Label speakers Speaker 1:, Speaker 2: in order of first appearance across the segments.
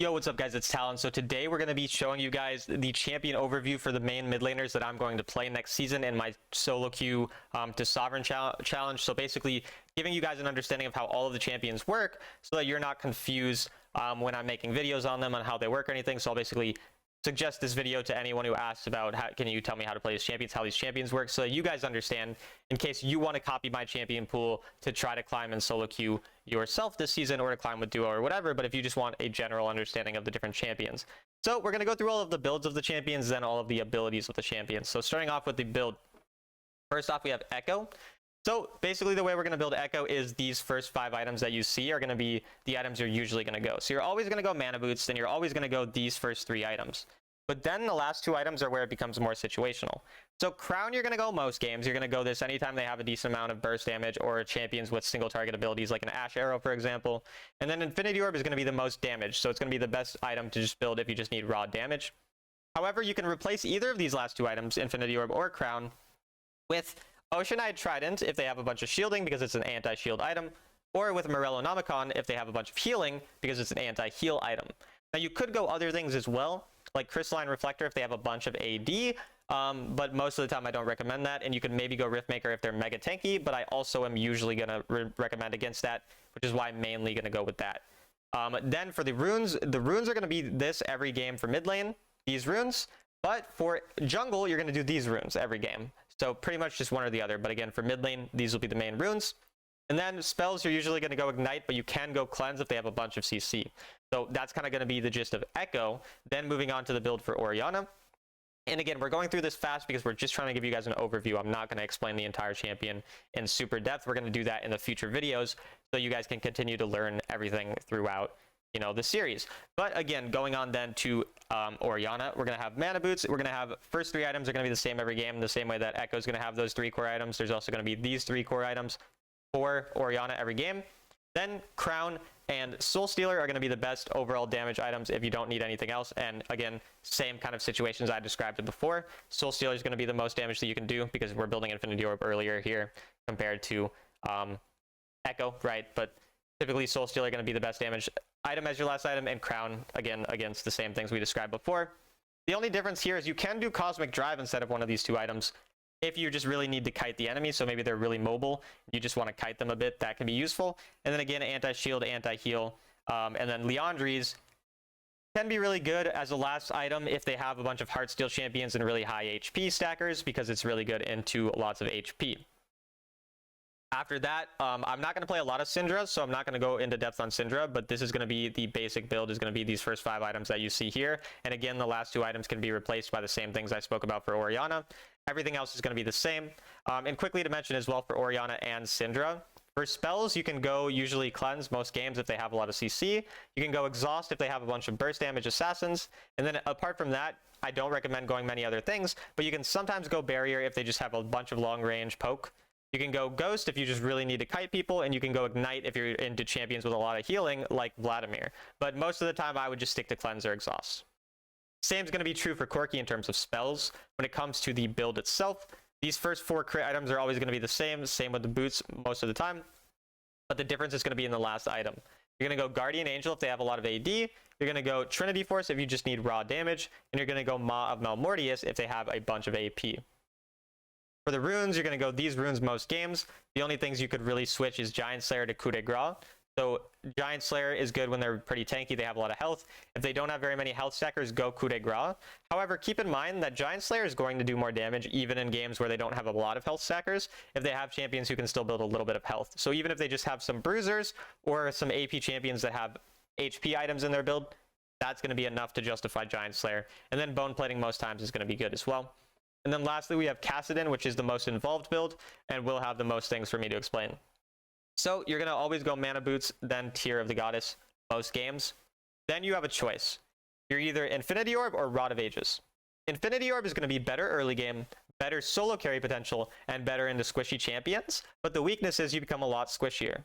Speaker 1: Yo, what's up guys, it's Talon. So today we're going to be showing you guys the champion overview for the main mid laners that I'm going to play next season in my solo queue to Sovereign challenge. So basically giving you guys an understanding of how all of the champions work so that you're not confused when I'm making videos on them on how they work or anything. So I'll basically suggest this video to anyone who asks about can you tell me how to play these champions, how these champions work, so that you guys understand in case you want to copy my champion pool to try to climb in solo queue yourself this season or to climb with duo or whatever, but if you just want a general understanding of the different champions. So we're going to go through all of the builds of the champions, then all of the abilities of the champions. So starting off with the build, first off we have Ekko. So basically the way we're going to build Ekko is these first 5 items that you see are going to be the items you're usually going to go. So you're always going to go mana boots, then you're always going to go these first 3 items. But then the last 2 items are where it becomes more situational. So Crown, you're going to go most games. You're going to go this anytime they have a decent amount of burst damage or champions with single target abilities like an Ash Arrow, for example. And then Infinity Orb is going to be the most damage. So it's going to be the best item to just build if you just need raw damage. However, you can replace either of these last 2 items, Infinity Orb or Crown, with Oceanite Trident if they have a bunch of shielding because it's an anti-shield item, or with Morellonomicon if they have a bunch of healing because it's an anti-heal item. Now you could go other things as well, like Crystalline Reflector if they have a bunch of AD, but most of the time I don't recommend that, and you could maybe go Riftmaker if they're mega tanky, but I also am usually going to recommend against that, which is why I'm mainly going to go with that. Then for the runes are going to be this every game for mid lane, these runes, but for jungle, you're going to do these runes every game. So pretty much just one or the other. But again, for mid lane, these will be the main runes. And then spells, you're usually going to go Ignite, but you can go Cleanse if they have a bunch of CC. So that's kind of going to be the gist of Ekko. Then moving on to the build for Orianna. And again, we're going through this fast because we're just trying to give you guys an overview. I'm not going to explain the entire champion in super depth. We're going to do that in the future videos so you guys can continue to learn everything throughout the series. But again, going on then to Orianna, we're going to have mana boots. We're going to have first 3 items are going to be the same every game, the same way that Ekko is going to have those 3 core items. There's also going to be these 3 core items for Orianna every game. Then Crown and Soul Stealer are going to be the best overall damage items if you don't need anything else. And again, same kind of situations I described it before. Soul Stealer is going to be the most damage that you can do because we're building Infinity Orb earlier here compared to Ekko, right? But typically Soul Stealer going to be the best damage item as your last item, and Crown again against the same things we described before. The only difference here is you can do Cosmic Drive instead of one of these 2 items if you just really need to kite the enemy. So maybe they're really mobile, you just want to kite them a bit, that can be useful. And then again, anti-shield, anti-heal, and then Liandry's can be really good as a last item if they have a bunch of Heartsteel champions and really high HP stackers, because it's really good into lots of HP. After that, I'm not going to play a lot of Syndra, so I'm not going to go into depth on Syndra, but this is going to be the basic build, is going to be these first 5 items that you see here. And again, the last 2 items can be replaced by the same things I spoke about for Orianna. Everything else is going to be the same. And quickly to mention as well for Orianna and Syndra, for spells, you can go usually Cleanse most games if they have a lot of CC. You can go Exhaust if they have a bunch of burst damage assassins. And then apart from that, I don't recommend going many other things, but you can sometimes go Barrier if they just have a bunch of long range poke. You can go Ghost if you just really need to kite people, and you can go Ignite if you're into champions with a lot of healing, like Vladimir. But most of the time, I would just stick to Cleanse or Exhaust. Same is going to be true for Corki in terms of spells. When it comes to the build itself, these first 4 crit items are always going to be the same with the boots most of the time. But the difference is going to be in the last item. You're going to go Guardian Angel if they have a lot of AD. You're going to go Trinity Force if you just need raw damage. And you're going to go Maw of Malmortius if they have a bunch of AP. For the runes, you're going to go these runes most games. The only things you could really switch is Giant Slayer to Coup de Grace. So Giant Slayer is good when they're pretty tanky, they have a lot of health. If they don't have very many health stackers, go Coup de Grace. However, keep in mind that Giant Slayer is going to do more damage even in games where they don't have a lot of health stackers, if they have champions who can still build a little bit of health. So even if they just have some bruisers or some AP champions that have HP items in their build, that's going to be enough to justify Giant Slayer. And then Bone Plating most times is going to be good as well. And then lastly, we have Kassadin, which is the most involved build, and will have the most things for me to explain. So you're going to always go Mana Boots, then Tear of the Goddess, most games. Then you have a choice. You're either Infinity Orb or Rod of Ages. Infinity Orb is going to be better early game, better solo carry potential, and better into squishy champions, but the weakness is you become a lot squishier.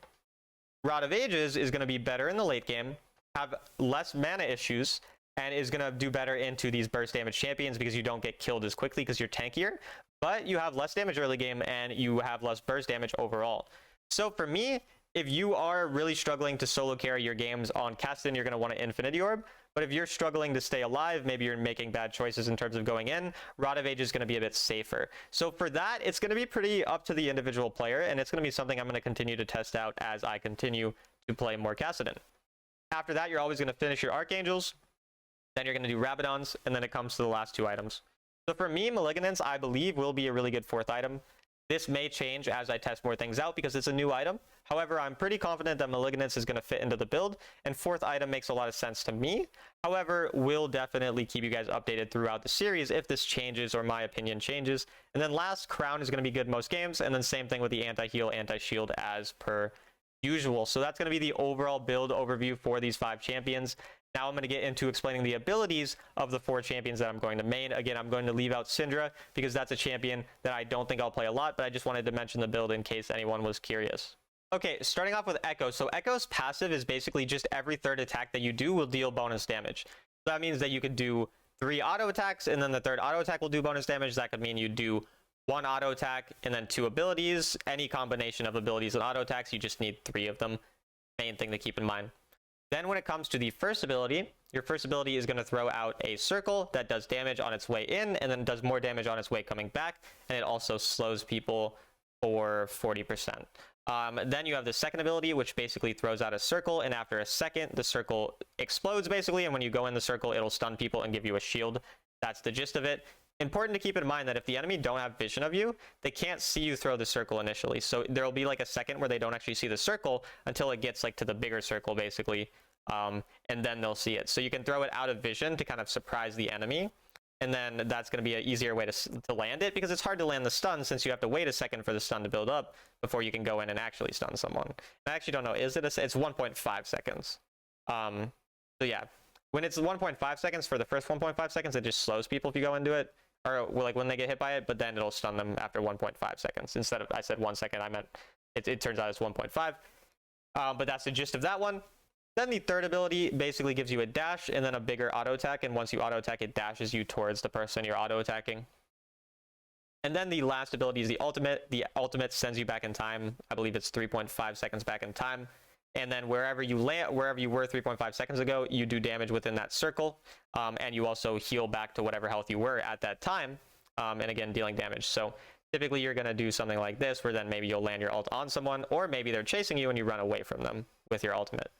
Speaker 1: Rod of Ages is going to be better in the late game, have less mana issues, and is going to do better into these burst damage champions because you don't get killed as quickly because you're tankier, but you have less damage early game and you have less burst damage overall. So for me, if you are really struggling to solo carry your games on Kassadin, you're going to want an Infinity Orb. But if you're struggling to stay alive, maybe you're making bad choices in terms of going in, Rod of Age is going to be a bit safer. So for that, it's going to be pretty up to the individual player, and it's going to be something I'm going to continue to test out as I continue to play more Kassadin. After that, you're always going to finish your Archangels, then you're going to do Rabadons, and then it comes to the last two items. So for me, Malignance, I believe, will be a really good fourth item. This may change as I test more things out because it's a new item. However, I'm pretty confident that Malignance is going to fit into the build, and fourth item makes a lot of sense to me. However, we'll definitely keep you guys updated throughout the series if this changes or my opinion changes. And then last, Crown is going to be good most games, and then same thing with the anti-heal, anti-shield as per usual. So that's going to be the overall build overview for these 5 champions. Now I'm going to get into explaining the abilities of the 4 champions that I'm going to main. Again, I'm going to leave out Syndra because that's a champion that I don't think I'll play a lot, but I just wanted to mention the build in case anyone was curious. Okay, starting off with Ekko. So Ekko's passive is basically just every third attack that you do will deal bonus damage. So that means that you could do 3 auto attacks, and then the third auto attack will do bonus damage. That could mean you do 1 auto attack and then 2 abilities. Any combination of abilities and auto attacks, you just need 3 of them. Main thing to keep in mind. Then when it comes to the first ability, your first ability is going to throw out a circle that does damage on its way in and then does more damage on its way coming back, and it also slows people for 40%. Then you have the second ability, which basically throws out a circle, and after a second, the circle explodes basically, and when you go in the circle, it'll stun people and give you a shield. That's the gist of it. Important to keep in mind that if the enemy don't have vision of you, they can't see you throw the circle initially. So there'll be like a second where they don't actually see the circle until it gets like to the bigger circle basically, and then they'll see it. So you can throw it out of vision to kind of surprise the enemy, and then that's going to be an easier way to land it, because it's hard to land the stun since you have to wait a second for the stun to build up before you can go in and actually stun someone. I actually don't know, is it it's 1.5 seconds. So yeah, when it's 1.5 seconds, for the first 1.5 seconds, it just slows people if you go into it, or like when they get hit by it, but then it'll stun them after 1.5 seconds. Instead of, I said 1 second, I meant it turns out it's 1.5. But that's the gist of that one. Then the third ability basically gives you a dash and then a bigger auto attack, and once you auto attack, it dashes you towards the person you're auto attacking. And then the last ability is the ultimate. The ultimate sends you back in time. I believe it's 3.5 seconds back in time. And then wherever you land, wherever you were 3.5 seconds ago, you do damage within that circle, and you also heal back to whatever health you were at that time, and again dealing damage. So typically you're going to do something like this, where then maybe you'll land your ult on someone, or maybe they're chasing you and you run away from them with your ultimate.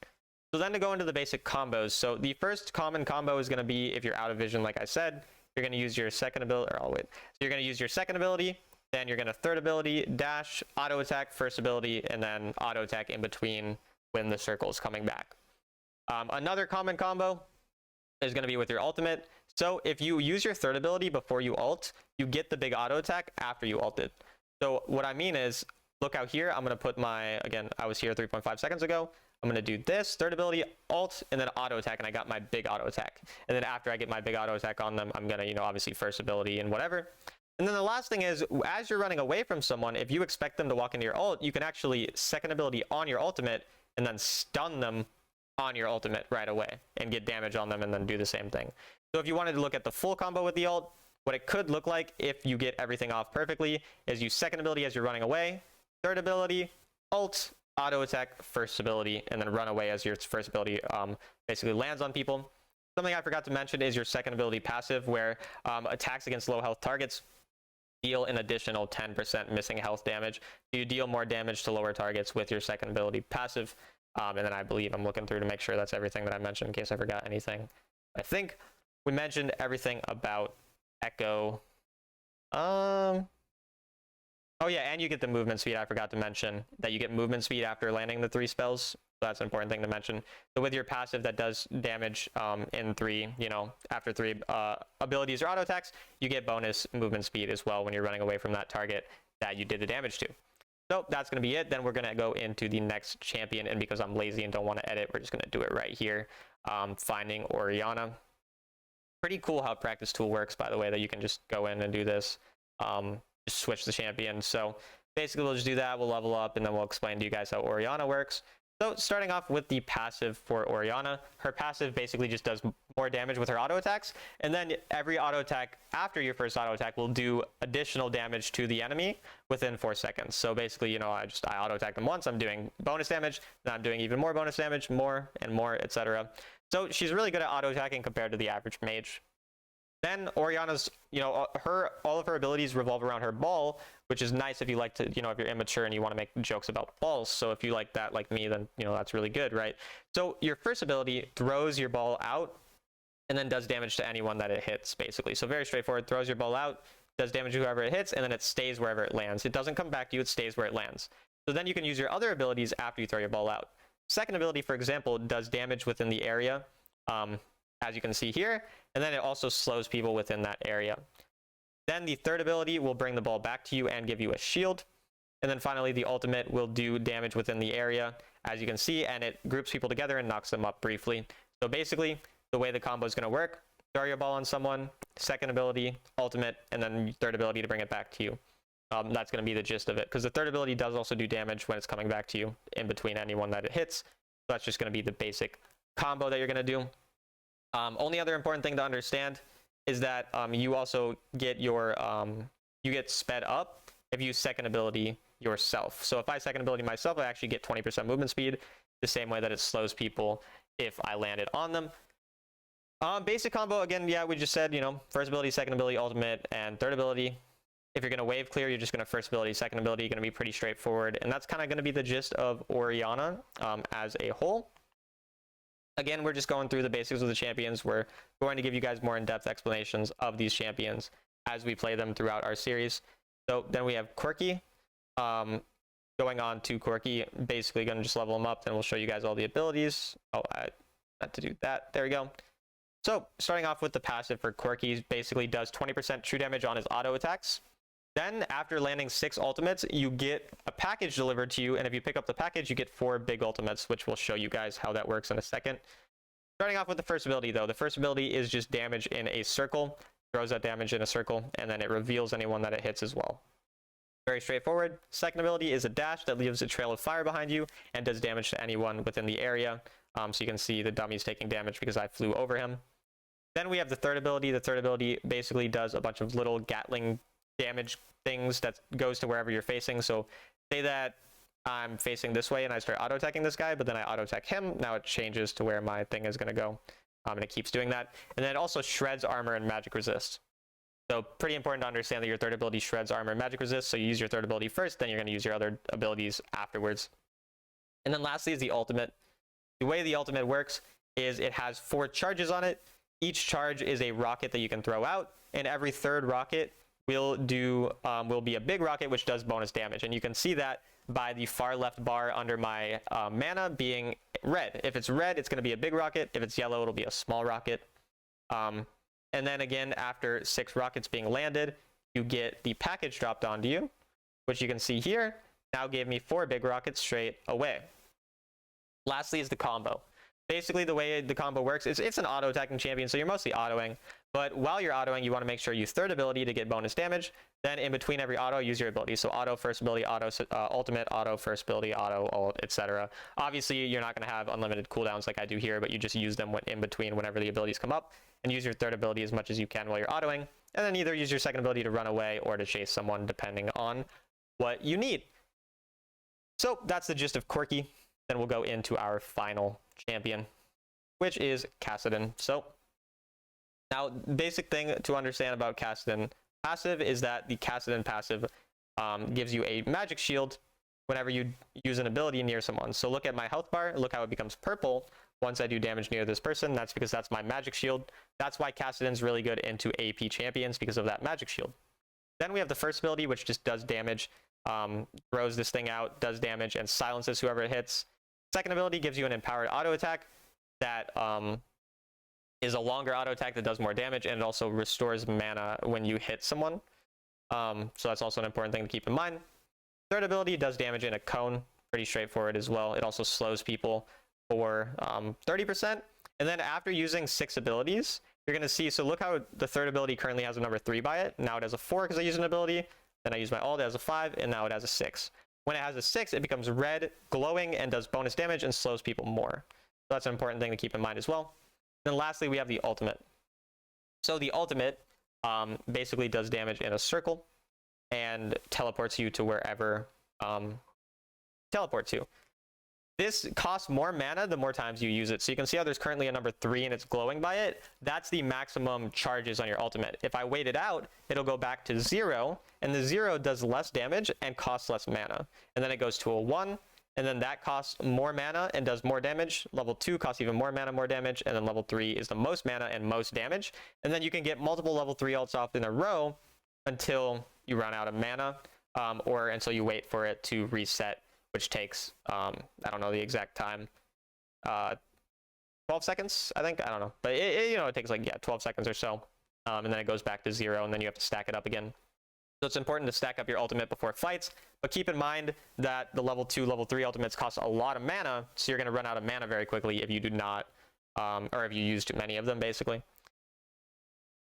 Speaker 1: So then to go into the basic combos. So the first common combo is going to be, if you're out of vision, like I said, you're going to use your second ability, or so you're going to use your second ability, then you're going to third ability, dash, auto attack, first ability, and then auto attack in between when the circle is coming back. Another common combo is going to be with your ultimate. So if you use your third ability before you ult, you get the big auto attack after you ulted. So what I mean is, look out here, I'm going to put my, again, I was here 3.5 seconds ago. I'm going to do this, third ability, ult, and then auto attack, and I got my big auto attack. And then after I get my big auto attack on them, I'm going to, obviously first ability and whatever. And then the last thing is, as you're running away from someone, if you expect them to walk into your ult, you can actually second ability on your ultimate and then stun them on your ultimate right away and get damage on them and then do the same thing. So if you wanted to look at the full combo with the ult, what it could look like if you get everything off perfectly is you second ability as you're running away, third ability, ult, auto attack, first ability, and then run away as your first ability basically lands on people. Something I forgot to mention is your second ability passive, where attacks against low health targets deal an additional 10% missing health damage. You deal more damage to lower targets with your second ability passive. And then I believe I'm looking through to make sure that's everything that I mentioned in case I forgot anything. I think we mentioned everything about Ekko. Oh yeah, and you get the movement speed. I forgot to mention that you get movement speed after landing the 3 spells. That's an important thing to mention. So with your passive that does damage in 3, after 3 abilities or auto attacks, you get bonus movement speed as well when you're running away from that target that you did the damage to. So that's going to be it. Then we're going to go into the next champion, and because I'm lazy and don't want to edit, we're just going to do it right here. Finding Orianna. Pretty cool how practice tool works, by the way, that you can just go in and do this. Just switch the champion. So basically we'll just do that, we'll level up, and then we'll explain to you guys how Orianna works. So starting off with the passive for Orianna, her passive basically just does more damage with her auto attacks, and then every auto attack after your first auto attack will do additional damage to the enemy within 4 seconds. So basically, you know, I auto attack them once, I'm doing bonus damage, then I'm doing even more bonus damage, more and more, etc. So she's really good at auto attacking compared to the average mage. Then Orianna's, you know, all of her abilities revolve around her ball, which is nice if you like to, you know, if you're immature and you want to make jokes about balls. So if you like that, like me, then, you know, that's really good, right? So your first ability throws your ball out and then does damage to anyone that it hits, basically. So very straightforward, throws your ball out, does damage to whoever it hits, and then it stays wherever it lands. It doesn't come back to you, it stays where it lands. So then you can use your other abilities after you throw your ball out. Second ability, for example, does damage within the area, as you can see here, and then it also slows people within that area. Then the third ability will bring the ball back to you and give you a shield. And then finally, the ultimate will do damage within the area, as you can see, and it groups people together and knocks them up briefly. So basically, the way the combo is going to work, throw your ball on someone, second ability, ultimate, and then third ability to bring it back to you. That's going to be the gist of it, because the third ability does also do damage when it's coming back to you in between anyone that it hits. So that's just going to be the basic combo that you're going to do. Only other important thing to understand is that you also get your you get sped up if you use second ability yourself. So if I second ability myself, I actually get 20% movement speed, the same way that it slows people if I landed on them. Basic combo, again, yeah, we just said, you know, first ability, second ability, ultimate, and third ability. If you're going to wave clear, you're just going to first ability, second ability, going to be pretty straightforward. And that's kind of going to be the gist of Orianna as a whole. Again, we're just going through the basics of the champions. We're going to give you guys more in-depth explanations of these champions as we play them throughout our series. So then we have Corki. Going on to Corki, basically going to just level him up, then we'll show you guys all the abilities. Oh, I had to do that. There we go. So starting off with the passive for Corki, basically does 20% true damage on his auto attacks. Then after landing 6 ultimates, you get a package delivered to you, and if you pick up the package, you get 4 big ultimates, which we'll show you guys how that works in a second. Starting off with the first ability, though, the first ability is just damage in a circle, throws that damage in a circle, and then it reveals anyone that it hits as well. Very straightforward. Second ability is a dash that leaves a trail of fire behind you and does damage to anyone within the area. So you can see the dummy's taking damage because I flew over him. Then we have the third ability. The third ability basically does a bunch of little Gatling damage things that goes to wherever you're facing. So say that I'm facing this way and I start auto-attacking this guy, but then I auto-attack him. Now it changes to where my thing is going to go. And it keeps doing that. And then it also shreds armor and magic resist. So pretty important to understand that your third ability shreds armor and magic resist. So you use your third ability first, then you're going to use your other abilities afterwards. And then lastly is the ultimate. The way the ultimate works is it has 4 charges on it. Each charge is a rocket that you can throw out, and every third rocket will be a big rocket which does bonus damage. And you can see that by the far left bar under my mana being red. If it's red, it's going to be a big rocket. If it's yellow, it'll be a small rocket. And then again, after 6 rockets being landed, you get the package dropped onto you, which you can see here now gave me 4 big rockets straight away. Lastly is the combo. Basically, the way the combo works is it's an auto-attacking champion, so you're mostly autoing. But while you're autoing, you want to make sure you use third ability to get bonus damage. Then in between every auto, use your ability. So auto, first ability, auto, ultimate, auto, first ability, auto, ult, etc. Obviously, you're not going to have unlimited cooldowns like I do here, but you just use them in between whenever the abilities come up. And use your third ability as much as you can while you're autoing. And then either use your second ability to run away or to chase someone, depending on what you need. So that's the gist of Corki. Then we'll go into our final champion, which is Kassadin. So now, basic thing to understand about Kassadin passive is that the Kassadin passive gives you a magic shield whenever you use an ability near someone. So look at my health bar, look how it becomes purple once I do damage near this person. That's because that's my magic shield. That's why Kassadin's really good into AP champions, because of that magic shield. Then we have the first ability, which just does damage, throws this thing out, does damage, and silences whoever it hits. Second ability gives you an empowered auto attack that is a longer auto attack that does more damage, and it also restores mana when you hit someone. So that's also an important thing to keep in mind. Third ability does damage in a cone, pretty straightforward as well. It also slows people for 30%. And then after using 6 abilities, you're going to see, so look how the third ability currently has a number 3 by it. Now it has a 4 because I used an ability. Then I use my ult, it has a 5, and now it has a 6. When it has a 6, it becomes red, glowing, and does bonus damage and slows people more. So that's an important thing to keep in mind as well. Then lastly, we have the ultimate. So the ultimate basically does damage in a circle and teleports you to wherever teleport to. This costs more mana the more times you use it. So you can see how there's currently a number 3 and it's glowing by it. That's the maximum charges on your ultimate. If I wait it out, it'll go back to 0, and the 0 does less damage and costs less mana. And then it goes to a 1, and then that costs more mana and does more damage. Level 2 costs even more mana, more damage, and then level 3 is the most mana and most damage. And then you can get multiple level 3 ults off in a row until you run out of mana, or until you wait for it to reset, which takes, I don't know the exact time, 12 seconds, I think, I don't know. But it takes like, 12 seconds or so, and then it goes back to 0, and then you have to stack it up again. So it's important to stack up your ultimate before fights, but keep in mind that the level 2, level 3 ultimates cost a lot of mana, so you're going to run out of mana very quickly if you do not, or if you use too many of them, basically.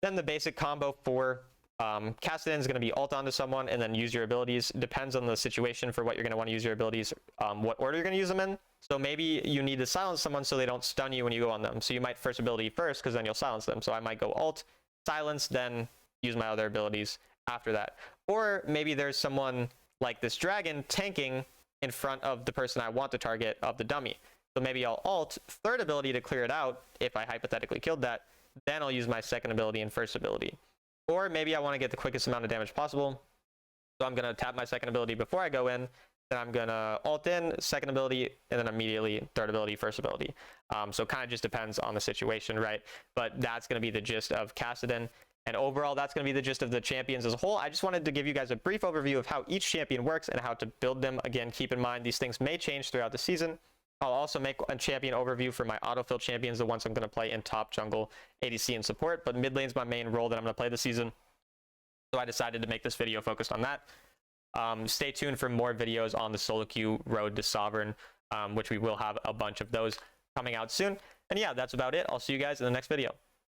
Speaker 1: Then the basic combo for Kassadin is going to be ult onto someone and then use your abilities. Depends on the situation for what you're going to want to use your abilities, what order you're going to use them in. So maybe you need to silence someone so they don't stun you when you go on them. So you might first ability first, because then you'll silence them. So I might go ult, silence, then use my other abilities after that. Or maybe there's someone like this dragon tanking in front of the person I want to target of the dummy. So maybe I'll ult, third ability to clear it out if I hypothetically killed that. Then I'll use my second ability and first ability. Or maybe I want to get the quickest amount of damage possible. So I'm going to tap my second ability before I go in. Then I'm going to ult in, second ability, and then immediately third ability, first ability. So it kind of just depends on the situation, right? But that's going to be the gist of Kassadin. And overall, that's going to be the gist of the champions as a whole. I just wanted to give you guys a brief overview of how each champion works and how to build them. Again, keep in mind, these things may change throughout the season. I'll also make a champion overview for my autofill champions, the ones I'm going to play in top, jungle, ADC, and support. But mid lane's my main role that I'm going to play this season. So I decided to make this video focused on that. Stay tuned for more videos on the solo queue road to Sovereign, which we will have a bunch of those coming out soon. And yeah, that's about it. I'll see you guys in the next video.